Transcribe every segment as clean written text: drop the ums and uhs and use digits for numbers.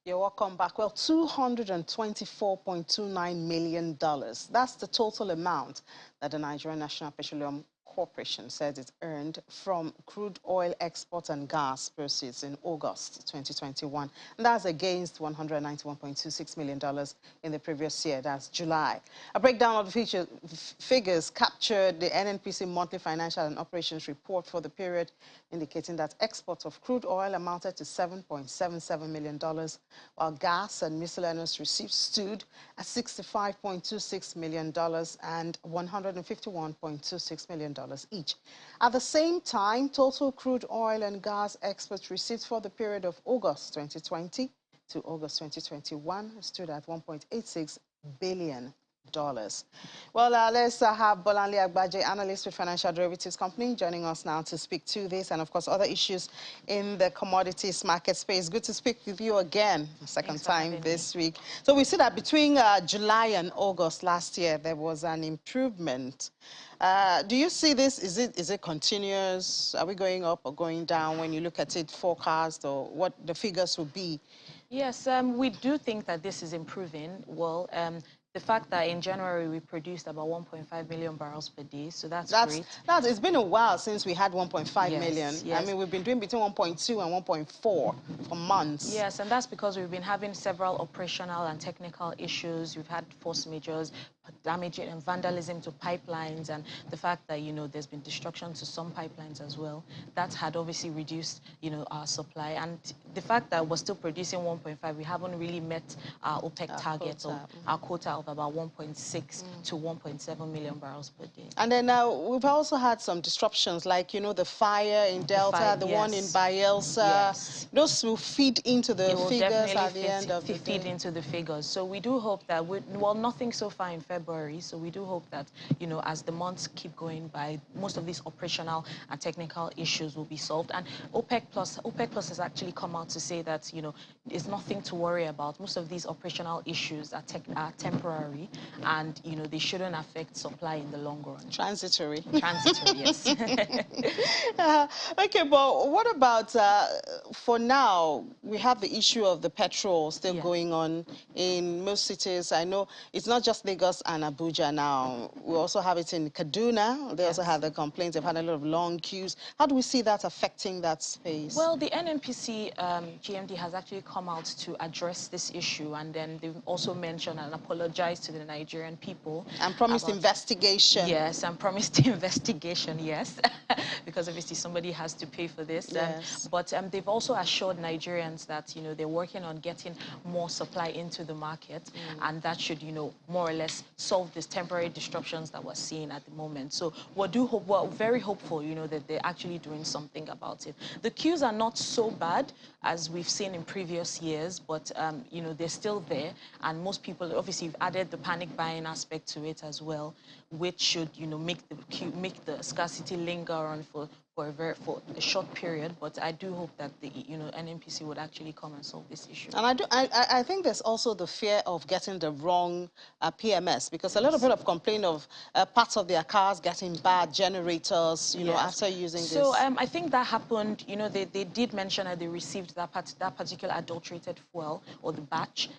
You're welcome back. Well, $224.29 million. That's the total amount that the Nigerian National Petroleum Corporation says it earned from crude oil export and gas proceeds in August 2021. And that's against $191.26 million in the previous year, that's July. A breakdown of the figures captured the NNPC monthly financial and operations report for the period, indicating that exports of crude oil amounted to $7.77 million, while gas and miscellaneous receipts stood at $65.26 million and $151.26 million each. At the same time, total crude oil and gas export receipts for the period of August 2020 to August 2021 stood at $1.86 billion. Well, let's have Bolanle Agbaje, analyst with Financial Derivatives Company, joining us now to speak to this and, of course, other issues in the commodities market space. Good to speak with you again, second time this week. So we see that between July and August last year, there was an improvement. Do you see this? Is it continuous? Are we going up or going down when you look at it forecast, or what the figures will be? Yes, we do think that this is improving. Well, the fact that in January we produced about 1.5 million barrels per day, so that's great. It's been a while since we had 1.5 million. Yes. I mean, we've been doing between 1.2 and 1.4 for months. Yes, and that's because we've been having several operational and technical issues. We've had force majeures, damaging and vandalism to pipelines, and the fact that, there's been destruction to some pipelines as well. That had obviously reduced, our supply. And the fact that we're still producing 1.5, we haven't really met our OPEC target of our quota of about 1.6 to 1.7 million barrels per day. And then we've also had some disruptions, like, the fire in Delta, the one in Bayelsa. Yes. Those will feed into the figures at the end of the day. Feed into the figures. So we do hope that, well, nothing so far in February, so we do hope that, as the months keep going by, most of these operational and technical issues will be solved. And OPEC Plus has actually come out to say that, it's nothing to worry about. Most of these operational issues are temporary, and, they shouldn't affect supply in the long run. Transitory. Transitory, yes. Okay, but what about, for now, we have the issue of the petrol still going on in most cities. I know it's not just Lagos and Abuja now. We also have it in Kaduna. They also have the complaints. They've had a lot of long queues. How do we see that affecting that space? Well, the NNPC GMD has actually come out to address this issue, and then they've also mentioned and apologized to the Nigerian people. And promised investigation. Yes, and promised investigation, yes, because obviously somebody has to pay for this. Yes. But they've also assured Nigerians that, they're working on getting more supply into the market, and that should, more or less solve these temporary disruptions that we're seeing at the moment. So we're very hopeful, that they're actually doing something about it. The queues are not so bad as we've seen in previous years, but, they're still there. And most people, obviously, have added the panic buying aspect to it as well, which should, make the scarcity linger on for a short period. But I do hope that the NNPC would actually come and solve this issue. And I think there's also the fear of getting the wrong PMS, because a little bit of complaint of parts of their cars getting bad generators, after using this. So I think that happened. They did mention that they received that particular adulterated fuel, or the batch,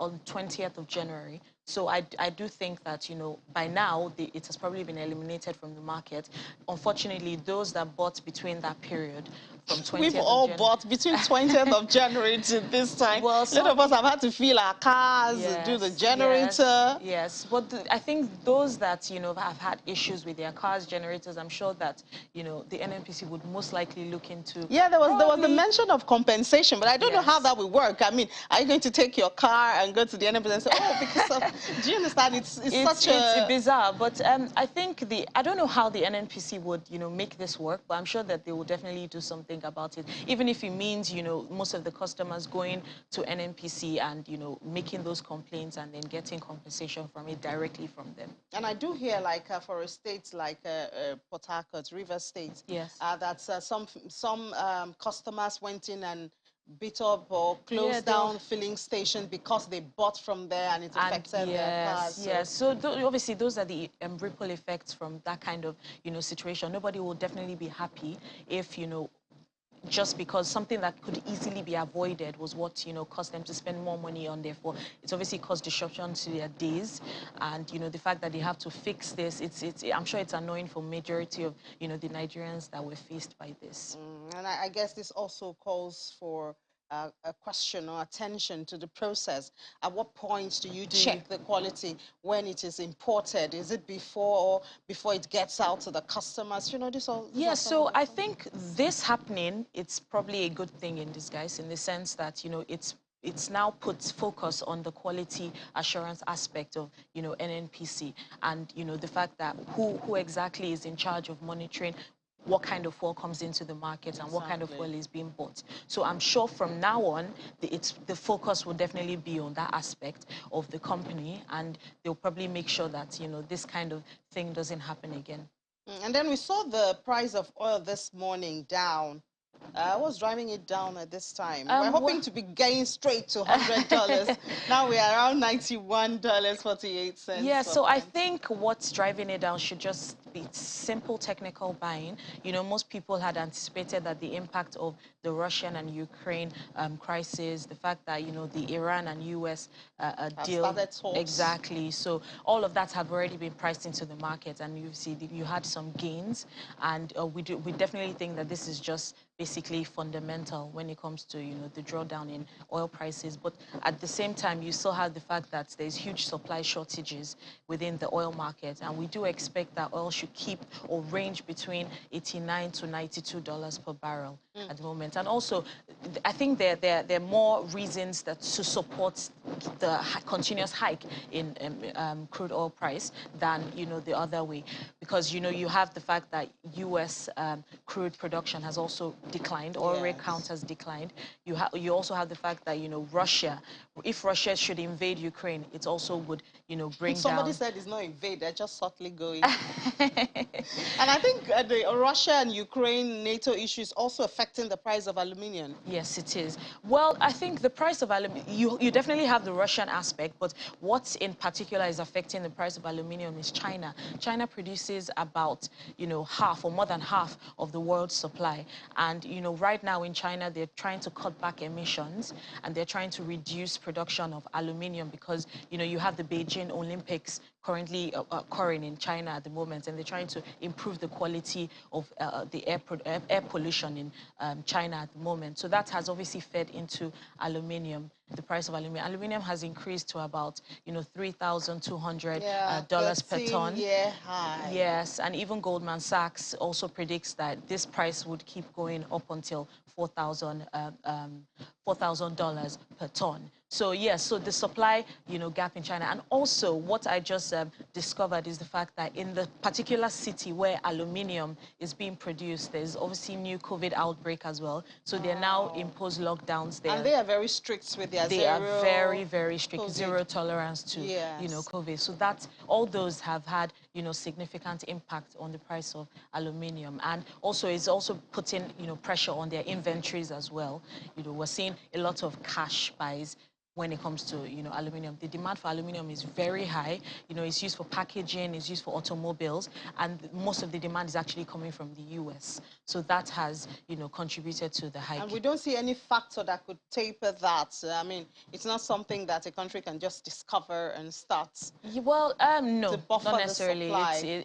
on 20th of January. So I do think that, by now, it has probably been eliminated from the market. Unfortunately, those that bought between that period, from 20th We've all bought between 20th of January to this time. Well, a lot of us have had to fill our cars, do the generator. Yes. But I think those that, have had issues with their cars, generators, I'm sure that, the NNPC would most likely look into... Yeah, there was the mention of compensation, but I don't know how that will work. I mean, are you going to take your car and go to the NNPC and say, oh, because of... Do you understand? It's bizarre, but I think I don't know how the NNPC would, make this work, but I'm sure that they will definitely do something about it, even if it means, most of the customers going to NNPC and, making those complaints and then getting compensation from it directly from them. And I do hear, like, for a state like Port Harcourt, River State, that some customers went in and beat up or closed down filling stations because they bought from there and it affected their cars. Yes, so obviously those are the ripple effects from that kind of, situation. Nobody will definitely be happy if, just because something that could easily be avoided was what, caused them to spend more money on. Therefore, it's obviously caused disruption to their days. And, the fact that they have to fix this, I'm sure it's annoying for majority of, the Nigerians that were faced by this. And I guess this also calls for a question or attention to the process. At what point do you check the quality when it is imported? Is it before it gets out to the customers? This all. Yeah, so I think this happening, it's probably a good thing in disguise, in the sense that, it's now puts focus on the quality assurance aspect of, NNPC, and, the fact that who exactly is in charge of monitoring what kind of oil comes into the market and what kind of oil is being bought. So I'm sure from now on, the focus will definitely be on that aspect of the company, and they'll probably make sure that, this kind of thing doesn't happen again. And then we saw the price of oil this morning down. I was driving it down at this time. We're hoping to be getting straight to $100. Now we are around $91.48. Yeah, so I think what's driving it down should just be simple technical buying. Most people had anticipated that the impact of the Russian and Ukraine crisis, the fact that, the Iran and US deal. Exactly. So all of that have already been priced into the market, and you see you had some gains. And we definitely think that this is just basically fundamental when it comes to, the drawdown in oil prices. But at the same time, you still have the fact that there's huge supply shortages within the oil market. And we do expect that oil should keep or range between $89 to $92 per barrel at the moment. And also, I think there are more reasons that to support the continuous hike in crude oil price than, the other way. Because, you have the fact that U.S. Crude production has also declined, oil rig count has declined. You also have the fact that, Russia, if Russia should invade Ukraine, it also would, bring Somebody down. said it's not invade, they're just subtly going. And I think the Russia and Ukraine NATO issue is also affecting the price of aluminium. Yes, it is. Well, I think the price of aluminium, you definitely have the Russian aspect, but what in particular is affecting the price of aluminium is China. China produces about, half or more than half of the world's supply. And, right now in China, they're trying to cut back emissions, and they're trying to reduce production of aluminium because, you have the Beijing Olympics currently occurring in China at the moment, and they're trying to improve the quality of the air pollution in China at the moment. So that has obviously fed into aluminium, the price of aluminium. Aluminium has increased to about, $3,200 per ton. Yeah, high. Yes, and even Goldman Sachs also predicts that this price would keep going up until $4,000 per ton. So yes, so the supply, gap in China. And also what I just discovered is the fact that in the particular city where aluminium is being produced, there's obviously new COVID outbreak as well. So they're now imposed lockdowns there. And they are very strict with their They are very, very strict, COVID. Zero tolerance to, COVID. So that all those have had, significant impact on the price of aluminium. And also it's also putting, pressure on their inventories as well. We're seeing a lot of cash buys when it comes to, aluminium. The demand for aluminium is very high. It's used for packaging, it's used for automobiles, and most of the demand is actually coming from the US. So that has, contributed to the hike. And we don't see any factor that could taper that. I mean, it's not something that a country can just discover and start. Well, no, not necessarily.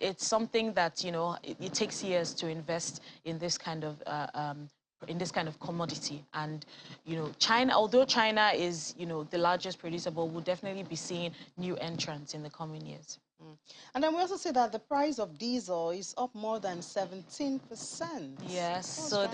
It's something that, it takes years to invest in this kind of commodity. And, China, although China is, the largest producer, but we'll definitely be seeing new entrants in the coming years. And then we also see that the price of diesel is up more than 17%. Yes, so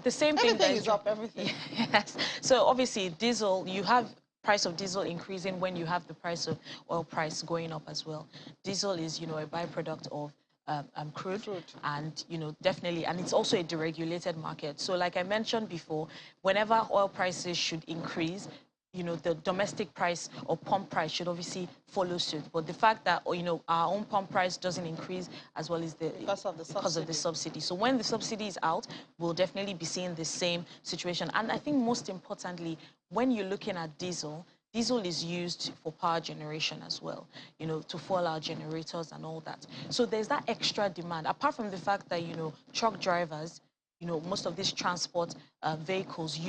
the same thing. Everything is up, everything. Yes, so obviously diesel, you have price of diesel increasing when you have the price of oil price going up as well. Diesel is, a byproduct of crude, and definitely, and it's also a deregulated market. So like I mentioned before, whenever oil prices should increase, the domestic price or pump price should obviously follow suit. But the fact that, our own pump price doesn't increase as well as because of the subsidy. So when the subsidy is out, we'll definitely be seeing the same situation. And I think most importantly, when you're looking at diesel, diesel is used for power generation as well, to fuel our generators and all that. So there's that extra demand. Apart from the fact that, truck drivers, most of these transport vehicles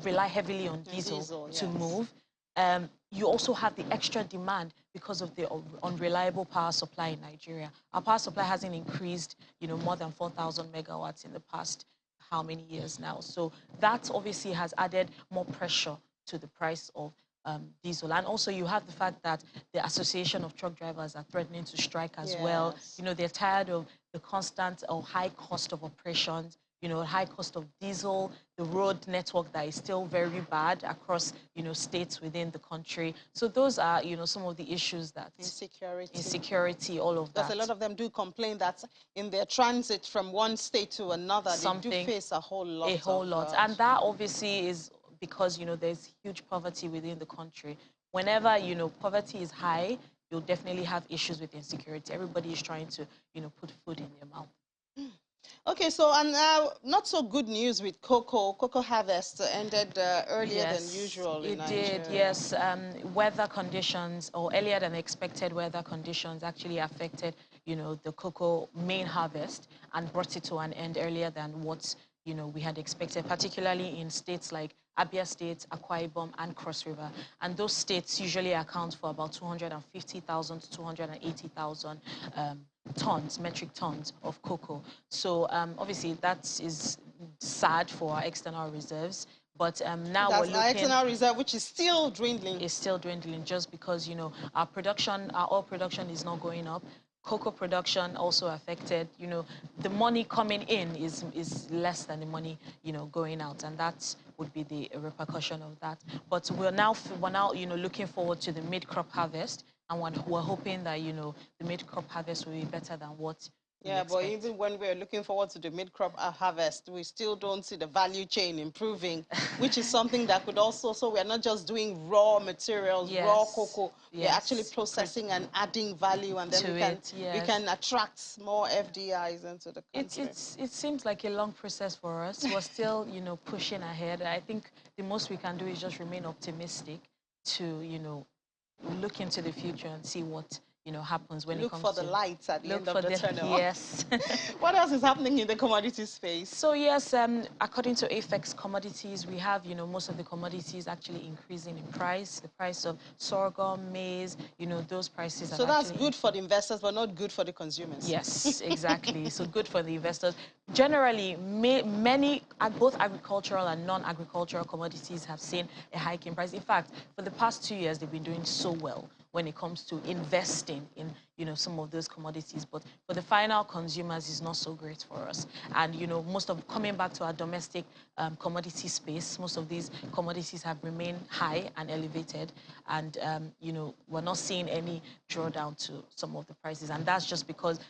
rely heavily on diesel to move. You also have the extra demand because of the unreliable power supply in Nigeria. Our power supply hasn't increased, more than 4,000 megawatts in the past how many years now. So that obviously has added more pressure to the price of diesel. And also you have the fact that the Association of Truck Drivers are threatening to strike as well. They're tired of the constant or high cost of operations, high cost of diesel, the road network that is still very bad across, states within the country. So those are, some of the issues that... Insecurity, all of that. Because a lot of them do complain that in their transit from one state to another, they do face a whole lot. A whole lot. And that obviously is because, there's huge poverty within the country. Whenever, poverty is high, you'll definitely have issues with insecurity. Everybody is trying to, put food in their mouth. Okay, so and not so good news with cocoa. Cocoa harvest ended earlier than usual in Nigeria. It did, yes. Weather conditions, or earlier than expected weather conditions, actually affected, the cocoa main harvest and brought it to an end earlier than what, we had expected, particularly in states like Abia State, Akwa Ibom, and Cross River. And those states usually account for about 250,000 to 280,000 metric tons of cocoa. So obviously that is sad for our external reserves. But now we're looking... Our external reserve, which is still dwindling. Is still dwindling just because, our oil production is not going up. Cocoa production also affected. The money coming in is less than the money, going out, and that would be the repercussion of that. But we're now looking forward to the mid-crop harvest, and we're hoping that, the mid-crop harvest will be better than what... Yeah, but even when we're looking forward to the mid-crop harvest, we still don't see the value chain improving, which is something that could also, so we're not just doing raw materials, raw cocoa, we're actually processing and adding value, and then we can attract more FDIs into the country. It seems like a long process for us. We're still, pushing ahead. I think the most we can do is just remain optimistic to, look into the future and see what happens when it comes to... Look for the lights at the end of the tunnel. Yes. What else is happening in the commodity space? So yes, according to AFEX Commodities, we have, most of the commodities actually increasing in price. The price of sorghum, maize, those prices are... So that's good for the investors, but not good for the consumers. Yes, exactly. So good for the investors. Generally, many, both agricultural and non-agricultural commodities have seen a hike in price. In fact, for the past 2 years, they've been doing so well when it comes to investing in, some of those commodities. But for the final consumers, it's not so great for us. And, most of coming back to our domestic commodity space, most of these commodities have remained high and elevated. And, we're not seeing any drawdown to some of the prices. And that's just because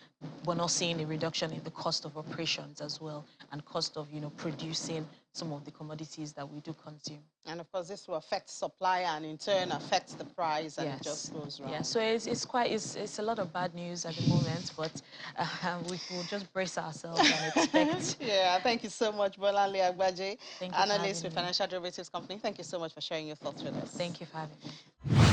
we're not seeing a reduction in the cost of operations as well, and cost of, producing some of the commodities that we do consume. And of course, this will affect supply and in turn affects the price, and it just goes wrong. Yeah, so it's a lot of bad news at the moment, but we will just brace ourselves and expect. Yeah, thank you so much, Bolanle Agbaje, analyst with Financial Derivatives Company. Thank you so much for sharing your thoughts with us. Thank you for having me.